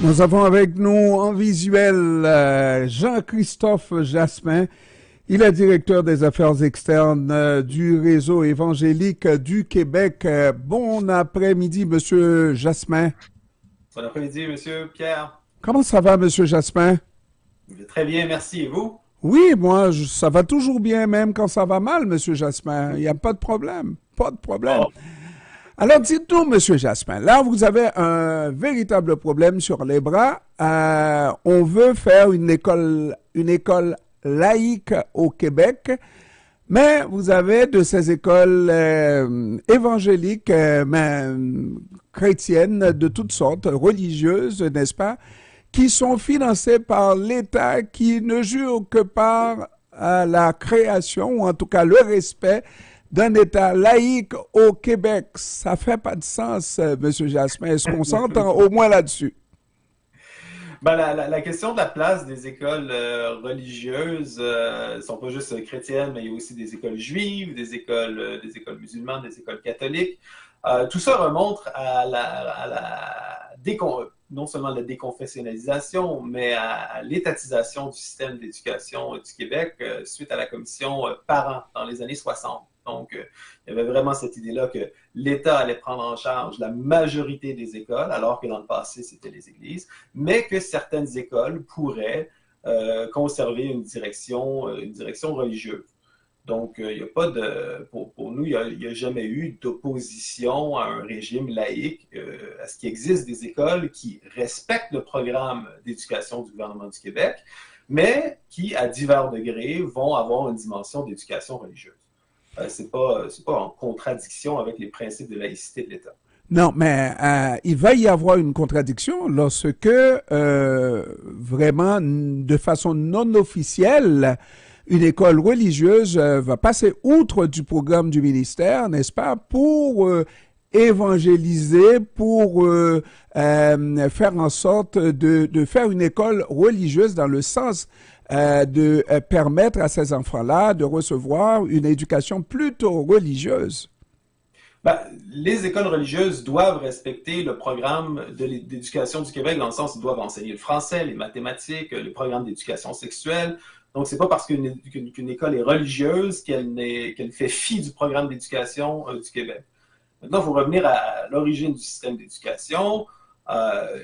Nous avons avec nous en visuel Jean-Christophe Jasmin. Il est directeur des affaires externes du réseau évangélique du Québec. Bon après-midi, Monsieur Jasmin. Bon après-midi, Monsieur Pierre. Comment ça va, Monsieur Jasmin? Très bien, merci. Et vous? Oui, moi, ça va toujours bien, même quand ça va mal, Monsieur Jasmin. Il n'y a pas de problème. Pas de problème. Bon, Alors, dites-nous, Monsieur Jasmin, là, vous avez un véritable problème sur les bras. On veut faire une école laïque au Québec, mais vous avez de ces écoles évangéliques, chrétiennes de toutes sortes, religieuses, n'est-ce pas, qui sont financées par l'État, qui ne jure que par la création, ou en tout cas le respect d'un État laïque au Québec. Ça fait pas de sens, Monsieur Jasmin. Est-ce qu'on s'entend au moins là-dessus? ben, la question de la place des écoles religieuses ne sont pas juste chrétiennes, mais il y a aussi des écoles juives, des écoles musulmanes, des écoles catholiques. Tout ça remonte non seulement la déconfessionnalisation, mais à l'étatisation du système d'éducation du Québec suite à la commission Parents dans les années 60. Donc, il y avait vraiment cette idée-là que l'État allait prendre en charge la majorité des écoles, alors que dans le passé, c'était les églises, mais que certaines écoles pourraient conserver une direction religieuse. Donc, il y a pas de, pour nous, il y a jamais eu d'opposition à un régime laïque, à ce qu'il existe des écoles qui respectent le programme d'éducation du gouvernement du Québec, mais qui, à divers degrés, vont avoir une dimension d'éducation religieuse. C'est pas en contradiction avec les principes de laïcité de l'État. Non, mais il va y avoir une contradiction lorsque vraiment, de façon non officielle, une école religieuse va passer outre du programme du ministère, n'est-ce pas, pour évangéliser, pour faire en sorte de faire une école religieuse dans le sens de permettre à ces enfants-là de recevoir une éducation plutôt religieuse. Ben, les écoles religieuses doivent respecter le programme d'éducation du Québec dans le sens où ils doivent enseigner le français, les mathématiques, le programme d'éducation sexuelle. Donc, c'est pas parce qu'une école est religieuse qu'elle fait fi du programme d'éducation du Québec. Maintenant, il faut revenir à l'origine du système d'éducation.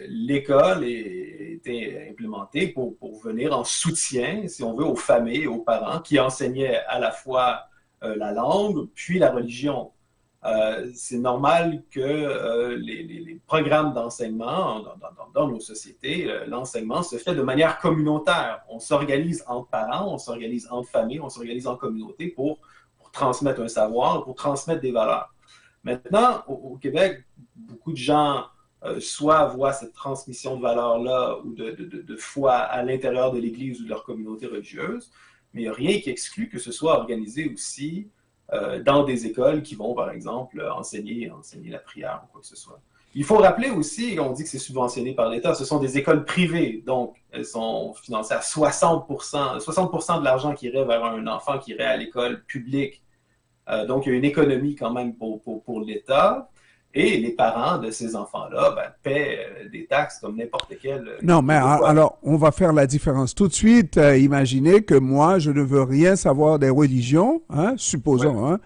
L'école a été implémentée pour venir en soutien, si on veut, aux familles et aux parents qui enseignaient à la fois la langue puis la religion. C'est normal que les programmes d'enseignement dans nos sociétés, l'enseignement se fait de manière communautaire. On s'organise entre parents, on s'organise entre familles, on s'organise en communauté pour transmettre un savoir, pour transmettre des valeurs. Maintenant, au Québec, beaucoup de gens soit voient cette transmission de valeurs-là ou de foi à l'intérieur de l'Église ou de leur communauté religieuse, mais il n'y a rien qui exclut que ce soit organisé aussi dans des écoles qui vont, par exemple, enseigner la prière ou quoi que ce soit. Il faut rappeler aussi, on dit que c'est subventionné par l'État, ce sont des écoles privées, donc elles sont financées à 60%. 60% de l'argent qui irait vers un enfant qui irait à l'école publique. Donc, il y a une économie quand même pour l'État. Et les parents de ces enfants-là paient des taxes comme n'importe quel Non, mais Québécois. alors, on va faire la différence tout de suite. Imaginez que moi, je ne veux rien savoir des religions, hein, Ouais. supposons, hein,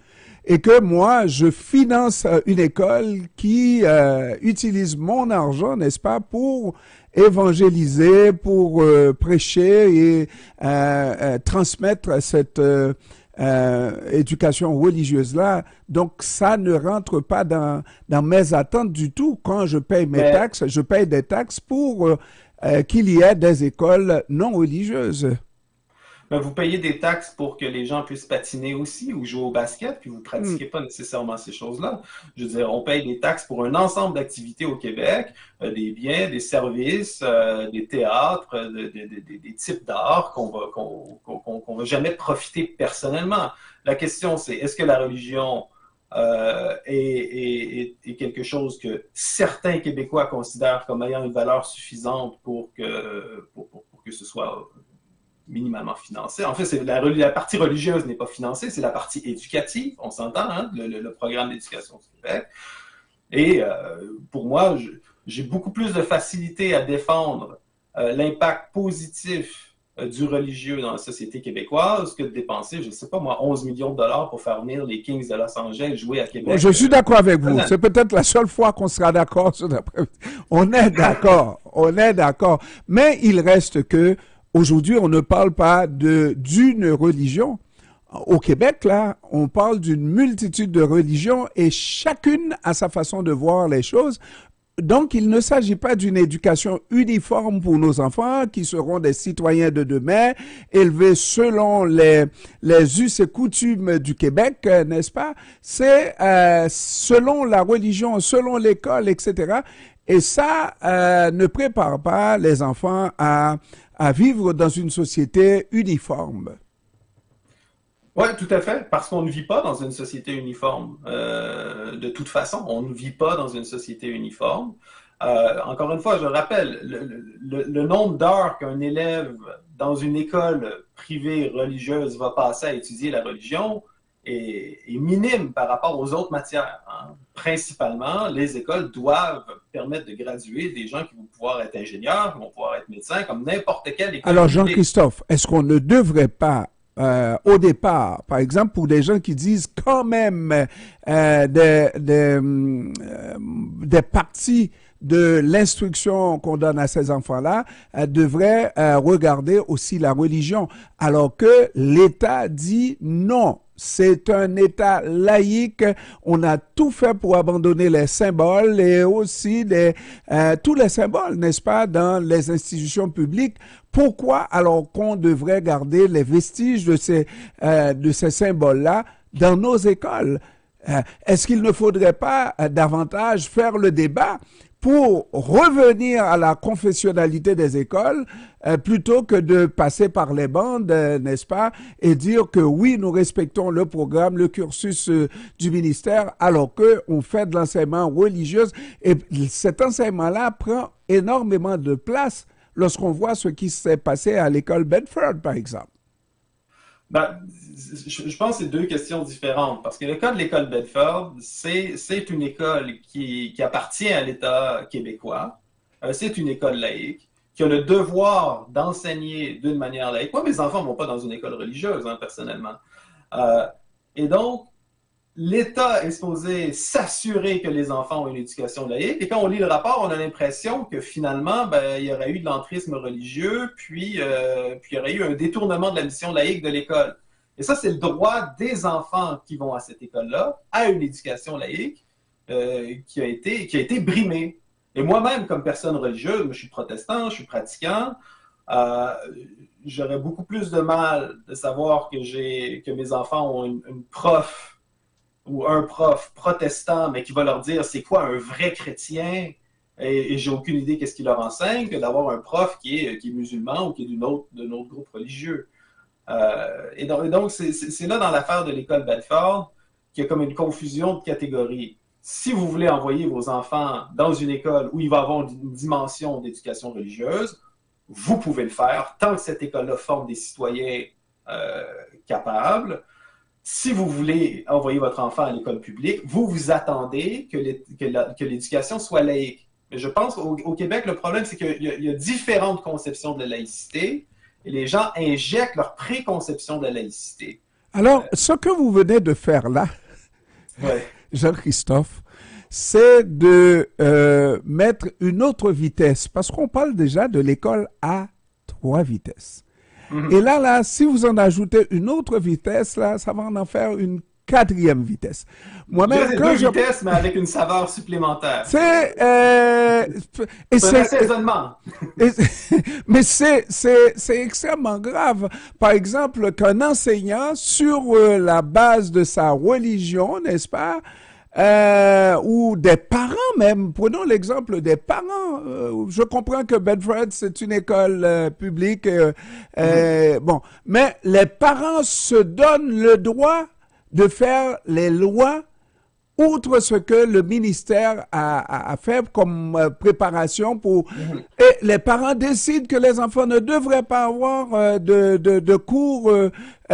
et que moi, je finance une école qui utilise mon argent, n'est-ce pas, pour évangéliser, pour prêcher et transmettre cette éducation religieuse-là. Donc, ça ne rentre pas dans mes attentes du tout. Quand je paye mes Mais taxes, je paye des taxes pour qu'il y ait des écoles non religieuses. vous payez des taxes pour que les gens puissent patiner aussi ou jouer au basket, puis vous ne Hmm. pratiquez pas nécessairement ces choses-là. Je veux dire, on paye des taxes pour un ensemble d'activités au Québec, des biens, des services, des théâtres, des types d'art qu'on va jamais profiter personnellement. La question, c'est est-ce que la religion est quelque chose que certains Québécois considèrent comme ayant une valeur suffisante pour que ce soit minimalement financé. En fait, la partie religieuse n'est pas financée, c'est la partie éducative, on s'entend, hein, le programme d'éducation du Québec. Et pour moi, j'ai beaucoup plus de facilité à défendre l'impact positif du religieux dans la société québécoise que de dépenser, je ne sais pas moi, 11 millions de dollars pour faire venir les Kings de Los Angeles jouer à Québec. Je suis d'accord avec vous. C'est peut-être la seule fois qu'on sera d'accord sur On est d'accord. On est d'accord. Mais il reste que aujourd'hui, on ne parle pas d'une religion. Au Québec, là, on parle d'une multitude de religions et chacune a sa façon de voir les choses. Donc, il ne s'agit pas d'une éducation uniforme pour nos enfants qui seront des citoyens de demain, élevés selon les us et coutumes du Québec, n'est-ce pas? C'est selon la religion, selon l'école, etc. Et ça ne prépare pas les enfants à vivre dans une société uniforme. Oui, tout à fait, parce qu'on ne vit pas dans une société uniforme. De toute façon, on ne vit pas dans une société uniforme. Encore une fois, je rappelle, le nombre d'heures qu'un élève dans une école privée religieuse va passer à étudier la religion est minime par rapport aux autres matières. Hein. Principalement, les écoles doivent permettre de graduer des gens qui vont pouvoir être ingénieurs, qui vont pouvoir être médecins, comme n'importe quelle école. Alors, Jean-Christophe, est-ce qu'on ne devrait pas au départ, par exemple, pour des gens qui disent quand même des parties de l'instruction qu'on donne à ces enfants-là devraient regarder aussi la religion, alors que l'État dit non. C'est un État laïque. On a tout fait pour abandonner les symboles et aussi tous les symboles, n'est-ce pas, dans les institutions publiques. Pourquoi alors qu'on devrait garder les vestiges de ces symboles-là dans nos écoles? Est-ce qu'il ne faudrait pas davantage faire le débat pour revenir à la confessionnalité des écoles plutôt que de passer par les bandes, n'est-ce pas, et dire que oui, nous respectons le programme, le cursus du ministère, alors qu'on fait de l'enseignement religieux. Et cet enseignement-là prend énormément de place lorsqu'on voit ce qui s'est passé à l'école Bedford, par exemple. Ben, je pense que c'est deux questions différentes, parce que le cas de l'école Bedford, c'est une école qui appartient à l'État québécois, c'est une école laïque, qui a le devoir d'enseigner d'une manière laïque. Moi, mes enfants ne vont pas dans une école religieuse, hein, personnellement. Et donc, l'État est supposé s'assurer que les enfants ont une éducation laïque. Et quand on lit le rapport, on a l'impression que finalement, ben, il y aurait eu de l'entrisme religieux, puis il y aurait eu un détournement de la mission laïque de l'école. Et ça, c'est le droit des enfants qui vont à cette école-là, à une éducation laïque, qui a été brimée. Et moi-même, comme personne religieuse, moi, je suis protestant, je suis pratiquant, j'aurais beaucoup plus de mal de savoir que mes enfants ont une prof ou un prof protestant, mais qui va leur dire c'est quoi un vrai chrétien, et j'ai aucune idée qu'est-ce qu'il leur enseigne, que d'avoir un prof qui est musulman ou qui est d'un autre groupe religieux. Et donc c'est là dans l'affaire de l'école Bedford qu'il y a comme une confusion de catégories. Si vous voulez envoyer vos enfants dans une école où il va y avoir une dimension d'éducation religieuse, vous pouvez le faire tant que cette école-là forme des citoyens capables. Si vous voulez envoyer votre enfant à l'école publique, vous attendez que l'éducation soit laïque. Mais je pense qu'au Québec, le problème, c'est qu'il y a différentes conceptions de la laïcité et les gens injectent leur préconception de la laïcité. Alors, ce que vous venez de faire là, ouais. Jean-Christophe, c'est de mettre une autre vitesse, parce qu'on parle déjà de l'école à 3 vitesses. Et là, si vous en ajoutez une autre vitesse, là, ça va en faire une 4e vitesse. Moi-même, deux vitesses, mais avec une saveur supplémentaire. C'est un assaisonnement. Mais c'est extrêmement grave. Par exemple, qu'un enseignant, sur la base de sa religion, n'est-ce pas, ou des parents même. Prenons l'exemple des parents. Je comprends que Bedford, c'est une école publique. Bon, mais les parents se donnent le droit de faire les lois outre ce que le ministère a fait comme préparation pour... Et les parents décident que les enfants ne devraient pas avoir de cours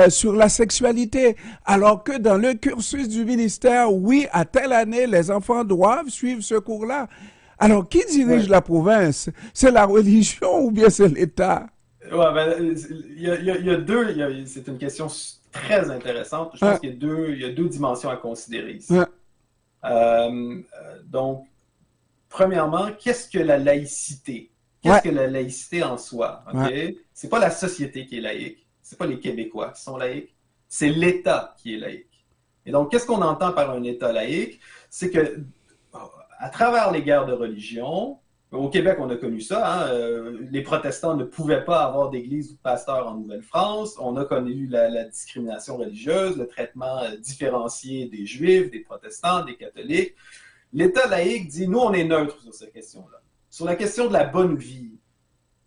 sur la sexualité, alors que dans le cursus du ministère, oui, à telle année, les enfants doivent suivre ce cours-là. Alors, qui dirige Ouais. la province? C'est la religion ou bien c'est l'État? Ouais, ben, il y a deux, c'est une question très intéressante. Je pense Hein, qu'il y a deux dimensions à considérer hein, ici. Donc, premièrement, qu'est-ce que la laïcité? Qu'est-ce ouais, que la laïcité en soi? OK? ouais, C'est pas la société qui est laïque. C'est pas les Québécois qui sont laïcs. C'est l'État qui est laïque. Et donc, qu'est-ce qu'on entend par un État laïque? C'est que, à travers les guerres de religion, au Québec, on a connu ça, hein, les protestants ne pouvaient pas avoir d'église ou de pasteur en Nouvelle-France. On a connu la discrimination religieuse, le traitement différencié des juifs, des protestants, des catholiques. L'État laïque dit, nous, on est neutre sur cette question-là. Sur la question de la bonne vie,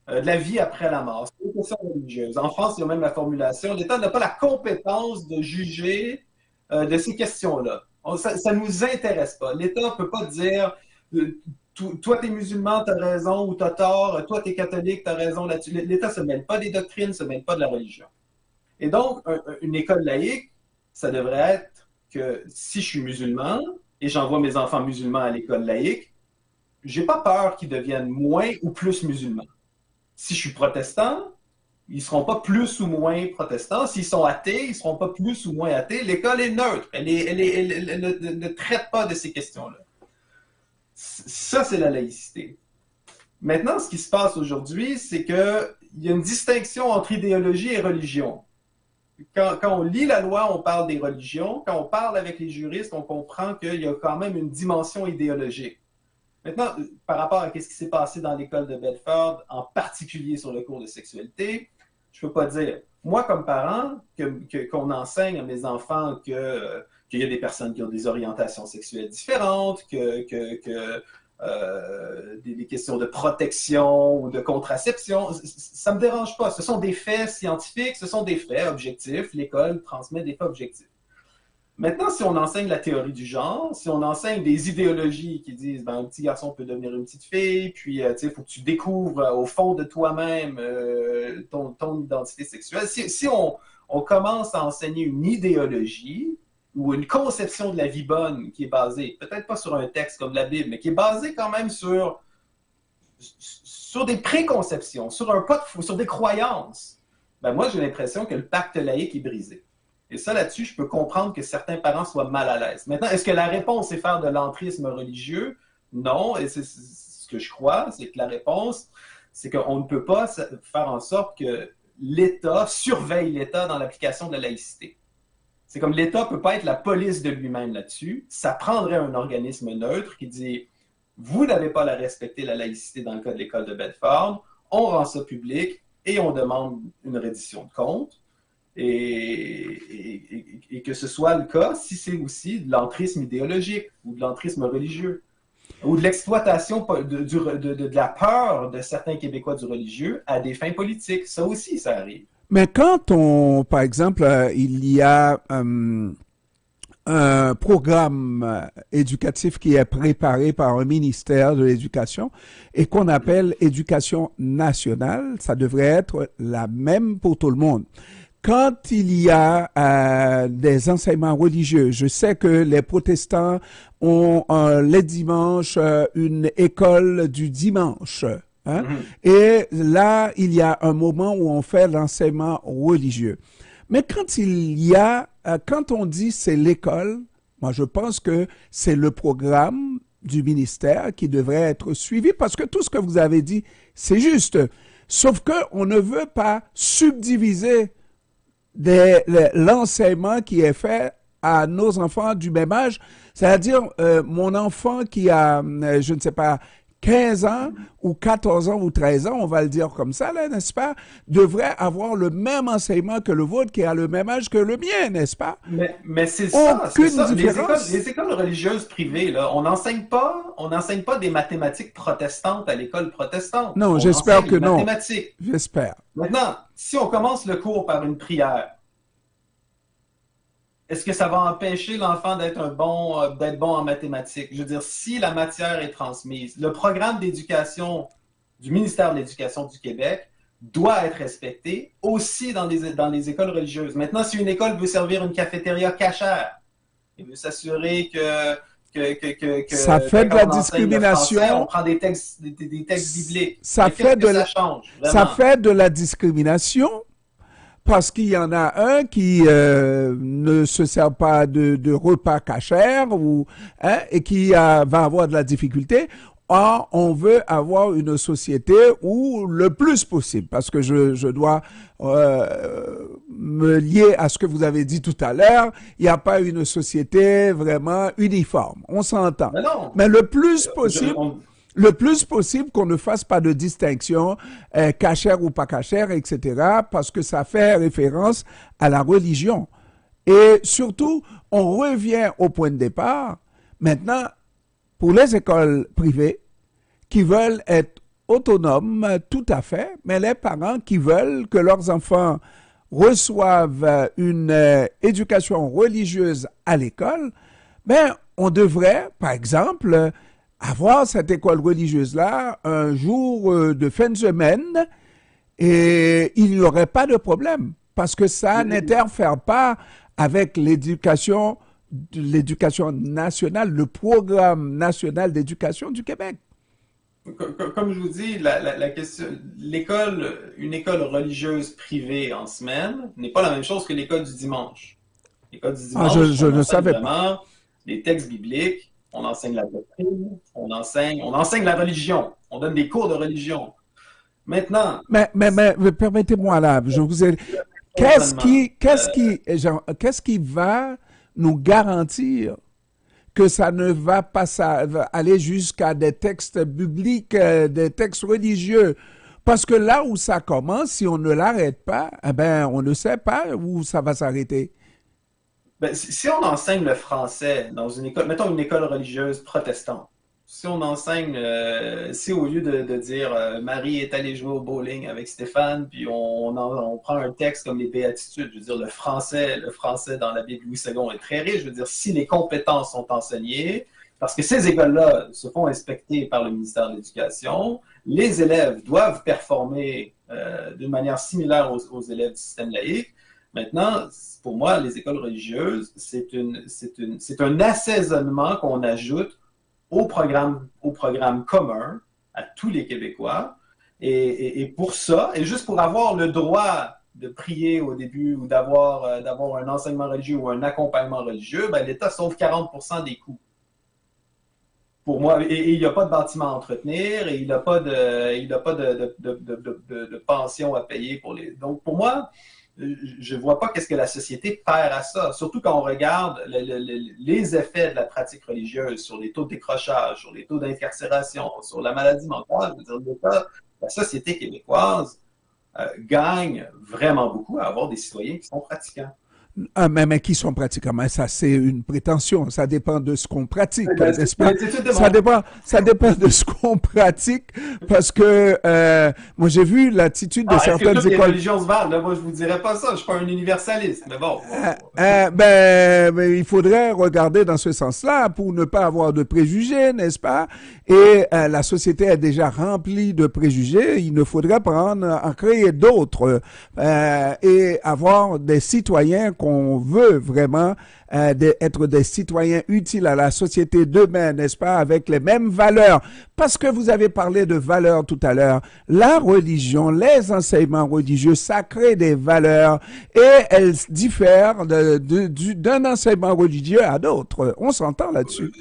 de la vie après la mort, c'est une question religieuse. En France, il y a même la formulation, l'État n'a pas la compétence de juger de ces questions-là. Ça ne nous intéresse pas. L'État ne peut pas dire, toi, t'es musulman, t'as raison, ou t'as tort, toi, t'es catholique, t'as raison là-dessus. L'État ne se mêle pas des doctrines, ne se mêle pas de la religion. Et donc, une école laïque, ça devrait être que si je suis musulman et j'envoie mes enfants musulmans à l'école laïque, j'ai pas peur qu'ils deviennent moins ou plus musulmans. Si je suis protestant, ils ne seront pas plus ou moins protestants. S'ils sont athées, ils ne seront pas plus ou moins athées. L'école est neutre. Elle ne traite pas de ces questions-là. Ça, c'est la laïcité. Maintenant, ce qui se passe aujourd'hui, c'est qu'il y a une distinction entre idéologie et religion. Quand on lit la loi, on parle des religions. Quand on parle avec les juristes, on comprend qu'il y a quand même une dimension idéologique. Maintenant, par rapport à ce qui s'est passé dans l'école de Bedford, en particulier sur le cours de sexualité, je ne peux pas dire, moi comme parent, qu'on enseigne à mes enfants qu'il y a des personnes qui ont des orientations sexuelles différentes, des questions de protection ou de contraception, ça ne me dérange pas. Ce sont des faits scientifiques, ce sont des faits objectifs. L'école transmet des faits objectifs. Maintenant, si on enseigne la théorie du genre, si on enseigne des idéologies qui disent ben, un petit garçon peut devenir une petite fille, puis il faut que tu découvres au fond de toi-même ton identité sexuelle, si on commence à enseigner une idéologie ou une conception de la vie bonne qui est basée, peut-être pas sur un texte comme la Bible, mais qui est basée quand même sur des préconceptions, sur des croyances, ben moi j'ai l'impression que le pacte laïque est brisé. Et ça, là-dessus, je peux comprendre que certains parents soient mal à l'aise. Maintenant, est-ce que la réponse est faire de l'entrisme religieux? Non. Et c'est ce que je crois, c'est que la réponse, c'est qu'on ne peut pas faire en sorte que l'État surveille l'État dans l'application de la laïcité. C'est comme l'État ne peut pas être la police de lui-même là-dessus. Ça prendrait un organisme neutre qui dit, vous n'avez pas à respecter la laïcité dans le cas de l'école de Bedford, on rend ça public et on demande une reddition de comptes. Et que ce soit le cas si c'est aussi de l'entrisme idéologique ou de l'entrisme religieux ou de l'exploitation de la peur de certains Québécois du religieux à des fins politiques. Ça aussi, ça arrive. Mais quand par exemple, il y a un programme éducatif qui est préparé par un ministère de l'Éducation et qu'on appelle Éducation nationale, ça devrait être la même pour tout le monde. Quand il y a des enseignements religieux, je sais que les protestants ont les dimanches une école du dimanche. Hein? Et là, il y a un moment où on fait l'enseignement religieux. Mais quand on dit c'est l'école, moi je pense que c'est le programme du ministère qui devrait être suivi parce que tout ce que vous avez dit, c'est juste. Sauf qu'on ne veut pas subdiviser l'enseignement qui est fait à nos enfants du même âge. C'est-à-dire, mon enfant qui a, je ne sais pas, 15 ans ou 14 ans ou 13 ans, on va le dire comme ça, là, n'est-ce pas, devrait avoir le même enseignement que le vôtre qui a le même âge que le mien, n'est-ce pas? Mais c'est ça, c'est Aucune ça. différence. Les écoles religieuses privées, là, on n'enseigne pas des mathématiques protestantes à l'école protestante. Non, On j'espère enseigne que les non. mathématiques. J'espère. Maintenant, si on commence le cours par une prière, est-ce que ça va empêcher l'enfant d'être bon en mathématiques? Je veux dire, si la matière est transmise, le programme d'éducation du ministère de l'Éducation du Québec doit être respecté aussi dans les écoles religieuses. Maintenant, si une école veut servir une cafétéria cachère, il veut s'assurer que Ça fait de la quand on enseigne le français, discrimination. on prend des textes bibliques. Ça Mais fait qu'est-ce de que la, ça change, ça vraiment? fait de la discrimination parce qu'il y en a un qui ne se sert pas de repas cachers ou hein, et qui va avoir de la difficulté. Or, on veut avoir une société où le plus possible, parce que je dois me lier à ce que vous avez dit tout à l'heure, il n'y a pas une société vraiment uniforme. On s'entend. Mais non, Mais je- on- le plus possible qu'on ne fasse pas de distinction cachère ou pas cachère, etc., parce que ça fait référence à la religion. Et surtout, on revient au point de départ. Maintenant, pour les écoles privées qui veulent être autonomes tout à fait, mais les parents qui veulent que leurs enfants reçoivent une éducation religieuse à l'école, ben, on devrait, par exemple, avoir cette école religieuse-là un jour de fin de semaine et il n'y aurait pas de problème parce que ça n'interfère pas avec l'éducation nationale, le programme national d'éducation du Québec. Comme je vous dis, la question, une école religieuse privée en semaine n'est pas la même chose que l'école du dimanche. L'école du Ah, dimanche, je on ne enseigne savais pas. vraiment les textes bibliques, on enseigne la doctrine, on enseigne la religion, on donne des cours de religion. Maintenant, Mais permettez-moi là, je vous ai... raisonnement. Qu'est-ce qui va nous garantir que ça ne va pas aller jusqu'à des textes bibliques, des textes religieux? Parce que là où ça commence, si on ne l'arrête pas, eh ben, on ne sait pas où ça va s'arrêter. Ben, si on enseigne le français dans une école, mettons une école religieuse protestante, si on enseigne, si au lieu de dire Marie est allée jouer au bowling avec Stéphane, puis on prend un texte comme les Béatitudes, je veux dire le français dans la Bible Louis II est très riche, je veux dire si les compétences sont enseignées, parce que ces écoles-là se font inspecter par le ministère de l'Éducation, les élèves doivent performer d'une manière similaire aux élèves du système laïque. Maintenant, pour moi, les écoles religieuses, c'est un assaisonnement qu'on ajoute au programme commun à tous les Québécois. Et pour ça, et juste pour avoir le droit de prier au début ou d'avoir un enseignement religieux ou un accompagnement religieux, ben, l'État sauve 40% des coûts. Pour moi, et il n'y a pas de bâtiment à entretenir, et il n'y a pas de pension à payer pour les. Donc, pour moi, je ne vois pas qu'est-ce que la société perd à ça. Surtout quand on regarde les effets de la pratique religieuse sur les taux de décrochage, sur les taux d'incarcération, sur la maladie mentale. Je veux dire, la société québécoise gagne vraiment beaucoup à avoir des citoyens qui sont pratiquants. Ah, mais qui sont pratiquants, mais ça c'est une prétention, ça dépend de ce qu'on pratique, Ben, n'est-ce pas? les études démontrent. Ça dépend de ce qu'on pratique, parce que moi j'ai vu l'attitude de Ah, est-ce que certaines toutes les écoles. religions se valent? Là, moi, je vous dirais pas ça. Je suis pas un universaliste. Mais bon. Ben, il faudrait regarder dans ce sens-là pour ne pas avoir de préjugés, n'est-ce pas? Et la société est déjà remplie de préjugés. Il ne faudrait pas en créer d'autres et avoir des citoyens qu'on veut vraiment être des citoyens utiles à la société demain, n'est-ce pas, avec les mêmes valeurs. Parce que vous avez parlé de valeurs tout à l'heure. La religion, les enseignements religieux, ça crée des valeurs et elles diffèrent d'un enseignement religieux à d'autres. On s'entend là-dessus.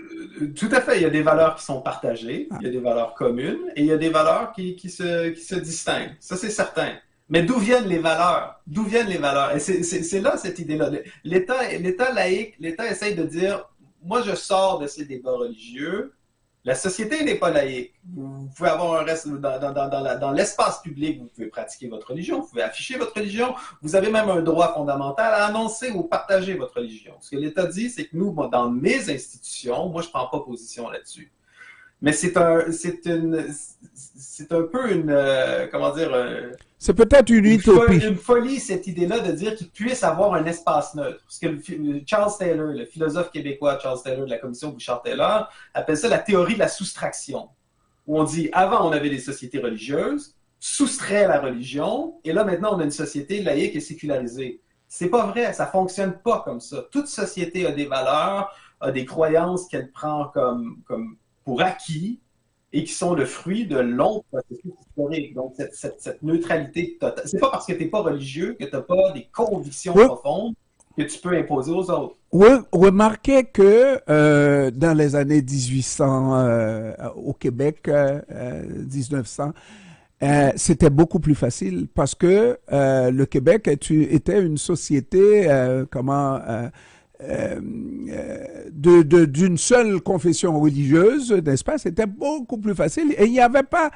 Tout à fait. Il y a des valeurs qui sont partagées, il y a des valeurs communes et il y a des valeurs qui se distinguent. Ça, c'est certain. Mais d'où viennent les valeurs? D'où viennent les valeurs? Et c'est là cette idée-là. L'État laïque, l'État essaye de dire, moi je sors de ces débats religieux, la société n'est pas laïque. Vous pouvez avoir un reste dans l'espace public, vous pouvez pratiquer votre religion, vous pouvez afficher votre religion, vous avez même un droit fondamental à annoncer ou partager votre religion. Ce que l'État dit, c'est que nous, dans mes institutions, moi je ne prends pas position là-dessus. Mais c'est un peu comment dire, C'est peut-être une utopie. une folie, cette idée-là de dire qu'il puisse avoir un espace neutre. Ce que Charles Taylor, le philosophe québécois Charles Taylor de la commission Bouchard-Taylor, appelle ça la théorie de la soustraction. Où on dit, avant, on avait des sociétés religieuses, soustrait la religion, et là, maintenant, on a une société laïque et sécularisée. C'est pas vrai, ça fonctionne pas comme ça. Toute société a des valeurs. a des croyances qu'elle prend comme pour acquis et qui sont le fruit de longs processus historiques. Donc, cette neutralité totale. C'est pas parce que tu n'es pas religieux que tu n'as pas des convictions profondes que tu peux imposer aux autres. Oui, remarquez que dans les années 1800 au Québec, 1900, c'était beaucoup plus facile parce que le Québec était une société d'une seule confession religieuse, n'est-ce pas? C'était beaucoup plus facile et il n'y avait pas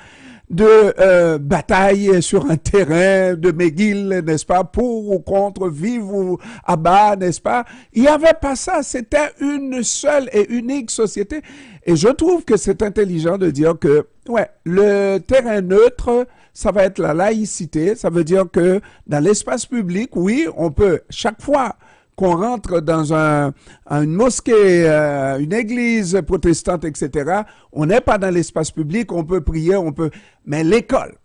de bataille sur un terrain de McGill, n'est-ce pas, pour ou contre, vive ou abat, n'est-ce pas? Il n'y avait pas ça, c'était une seule et unique société. Et je trouve que c'est intelligent de dire que, ouais, le terrain neutre, ça va être la laïcité, ça veut dire que dans l'espace public, oui, on peut, chaque fois qu'on rentre dans une mosquée, une église protestante, etc., on n'est pas dans l'espace public, on peut prier, mais l'école,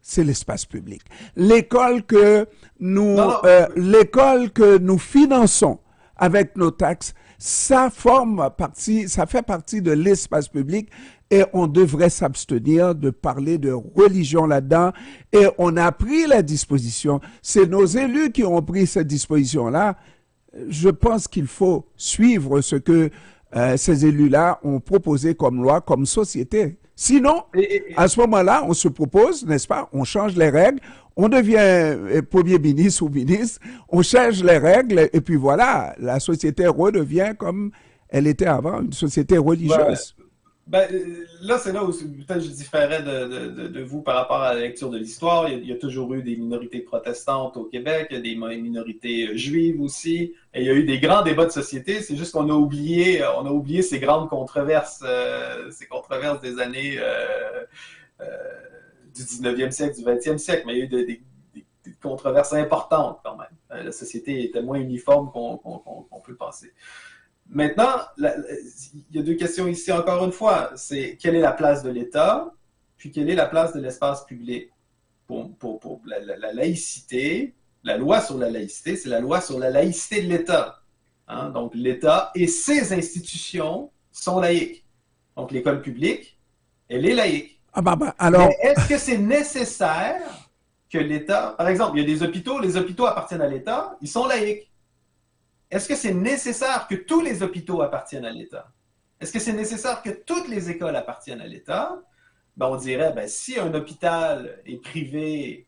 c'est l'espace public. L'école que nous finançons avec nos taxes, ça fait partie de l'espace public et on devrait s'abstenir de parler de religion là-dedans. Et on a pris la disposition. C'est nos élus qui ont pris cette disposition-là. Je pense qu'il faut suivre ce que ces élus-là ont proposé comme loi, comme société. Sinon, à ce moment-là, on se propose, n'est-ce pas, on change les règles, on devient premier ministre ou ministre, on change les règles et puis voilà, la société redevient comme elle était avant, une société religieuse. Ben, là, c'est là où peut-être je différais de vous par rapport à la lecture de l'histoire. Il y a toujours eu des minorités protestantes au Québec, il y a des minorités juives aussi, et il y a eu des grands débats de société. C'est juste qu'on a oublié ces grandes controverses, ces controverses des années du 19e siècle, du 20e siècle, mais il y a eu des controverses importantes quand même. La société était moins uniforme qu'on peut le penser. Maintenant, il y a deux questions ici, encore une fois. C'est quelle est la place de l'État, puis quelle est la place de l'espace public? Pour la laïcité, la loi sur la laïcité, c'est la loi sur la laïcité de l'État. Hein? Donc, l'État et ses institutions sont laïques. Donc, l'école publique, elle est laïque. Alors... Mais est-ce que c'est nécessaire que l'État... Par exemple, il y a des hôpitaux, les hôpitaux appartiennent à l'État, ils sont laïques. Est-ce que c'est nécessaire que tous les hôpitaux appartiennent à l'État? Est-ce que c'est nécessaire que toutes les écoles appartiennent à l'État? Ben, on dirait, si un hôpital est privé,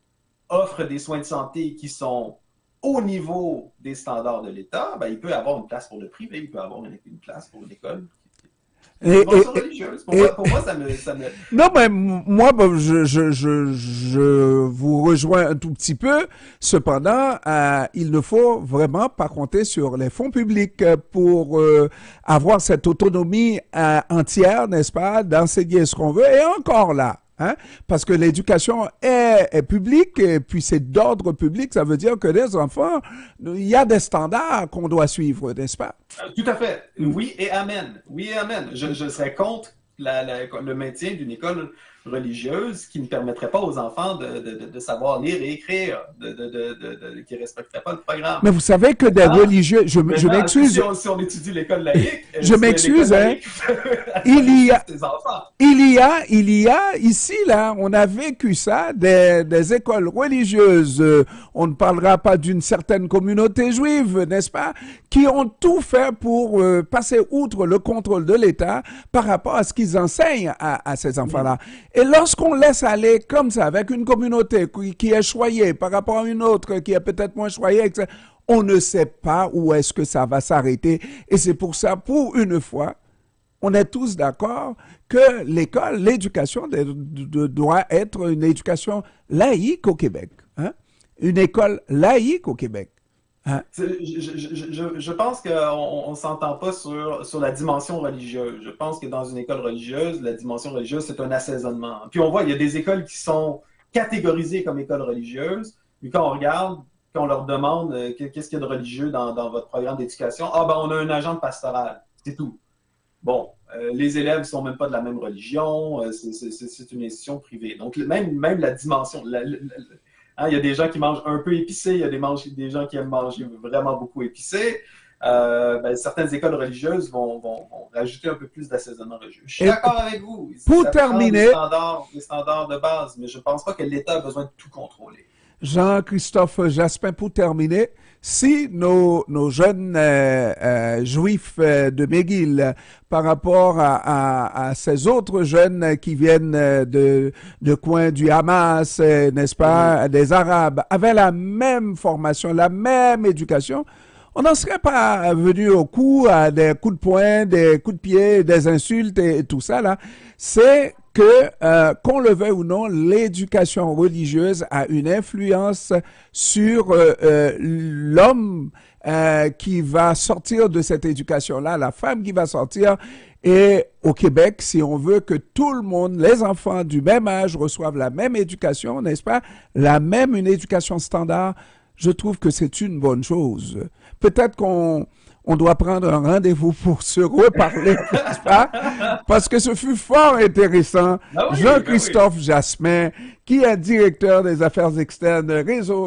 offre des soins de santé qui sont au niveau des standards de l'État, ben, il peut avoir une place pour le privé, il peut avoir une place pour une école. Pour moi, ça me... Non, mais moi, je vous rejoins un tout petit peu. Cependant, il ne faut vraiment pas compter sur les fonds publics pour avoir cette autonomie entière, n'est-ce pas, d'enseigner ce qu'on veut. Et encore là, hein, parce que l'éducation est publique et puis c'est d'ordre public, ça veut dire que les enfants, il y a des standards qu'on doit suivre, n'est-ce pas? Tout à fait. Oui et amen. Oui et amen. Je serais contre le maintien d'une école religieuse qui ne permettrait pas aux enfants de savoir lire et écrire, qui ne respecterait pas le programme. Mais vous savez que des religieux... Je m'excuse. Si on étudie l'école laïque... Je m'excuse, hein. Il y a ici, là, on a vécu ça, des écoles religieuses, on ne parlera pas d'une certaine communauté juive, n'est-ce pas, qui ont tout fait pour passer outre le contrôle de l'État par rapport à ce qu'ils enseignent à ces enfants-là. Et lorsqu'on laisse aller comme ça, avec une communauté qui est choyée par rapport à une autre qui est peut-être moins choyée, etc., on ne sait pas où est-ce que ça va s'arrêter. Et c'est pour ça, pour une fois, on est tous d'accord que l'école, l'éducation doit être une éducation laïque au Québec. Hein? Une école laïque au Québec. Hein? Je pense qu'on ne s'entend pas sur la dimension religieuse. Je pense que dans une école religieuse, la dimension religieuse, c'est un assaisonnement. Puis on voit, il y a des écoles qui sont catégorisées comme écoles religieuses, mais quand on regarde, quand on leur demande qu'est-ce qu'il y a de religieux dans votre programme d'éducation, on a un agent de pastoral, c'est tout. Bon, les élèves ne sont même pas de la même religion, c'est une institution privée. Donc, même la dimension, il y a des gens qui mangent un peu épicé, il y a des gens qui aiment manger vraiment beaucoup épicé. certaines écoles religieuses vont rajouter un peu plus d'assaisonnement religieux. Je suis d'accord avec vous. Pour terminer, des standards de base, mais je ne pense pas que l'État a besoin de tout contrôler. Jean-Christophe Jaspin, pour terminer, si nos jeunes juifs de McGill, par rapport à ces autres jeunes qui viennent de coins du Hamas, n'est-ce pas, des Arabes, avaient la même formation, la même éducation, on n'en serait pas venu au coup à des coups de poing, des coups de pied, des insultes et tout ça là. C'est que, qu'on le veuille ou non, l'éducation religieuse a une influence sur l'homme qui va sortir de cette éducation-là, la femme qui va sortir. Et au Québec, si on veut que tout le monde, les enfants du même âge reçoivent la même éducation, n'est-ce pas, une éducation standard, je trouve que c'est une bonne chose. Peut-être qu'on doit prendre un rendez-vous pour se reparler, n'est-ce pas? Parce que ce fut fort intéressant. Ah oui, Jean-Christophe Jasmin, qui est directeur des affaires externes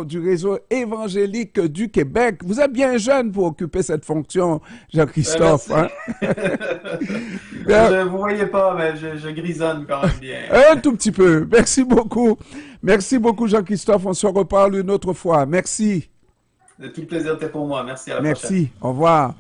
du réseau évangélique du Québec. Vous êtes bien jeune pour occuper cette fonction, Jean-Christophe. Hein? Vous ne voyez pas, mais je grisonne quand même bien. Un tout petit peu. Merci beaucoup. Merci beaucoup, Jean-Christophe. On se reparle une autre fois. Merci. Tout le plaisir était pour moi. Merci, à la prochaine. Merci. Au revoir.